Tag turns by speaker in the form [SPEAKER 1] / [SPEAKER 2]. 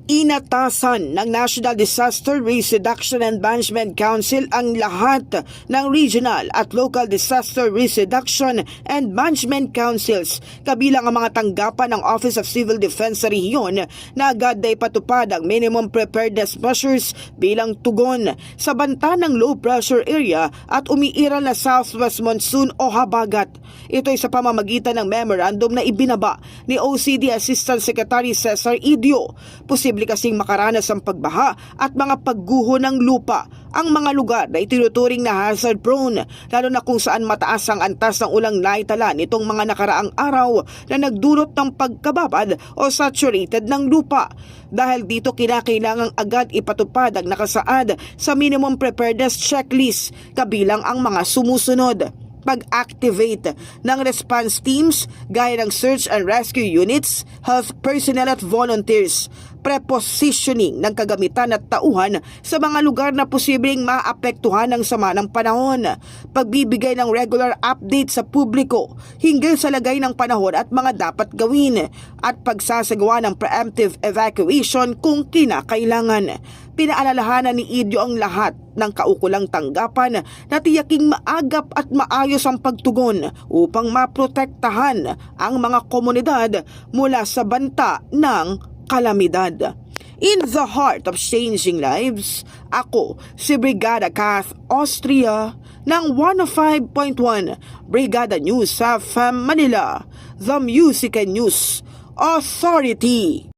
[SPEAKER 1] Inatasan ng National Disaster Risk Reduction and Management Council ang lahat ng regional at local disaster risk reduction and management councils kabilang ang mga tanggapan ng Office of Civil Defense sa rehiyon na agad na ipatupad ang minimum preparedness measures bilang tugon sa banta ng low pressure area at umiiral na southwest monsoon o habagat. Ito ay sa pamamagitan ng memorandum na ibinaba ni OCD Assistant Secretary Cesar Idio. Posible kasing makaranas ang pagbaha at mga pagguho ng lupa ang mga lugar na itinuturing na hazard prone, lalo na kung saan mataas ang antas ng ulang naitala nitong mga nakaraang araw na nagdulot ng pagkababad o saturated ng lupa. Dahil dito kinakailangang agad ipatupad ang nakasaad sa minimum preparedness checklist kabilang ang mga sumusunod: pag-activate ng response teams gaya ng search and rescue units, health personnel at volunteers, prepositioning ng kagamitan at tauhan sa mga lugar na posibleng maapektuhan ng sama ng panahon, pagbibigay ng regular update sa publiko hinggil sa lagay ng panahon at mga dapat gawin, at pagsasagawa ng preemptive evacuation kung kinakailangan. Pinaalalahanan ni Idio ang lahat ng kaukulang tanggapan na tiyaking maagap at maayos ang pagtugon upang maprotektahan ang mga komunidad mula sa banta ng kalamidad. In the heart of changing lives, ako si Brigada Kath Austria ng 105.1 Brigada News FM Manila, the Music and News Authority.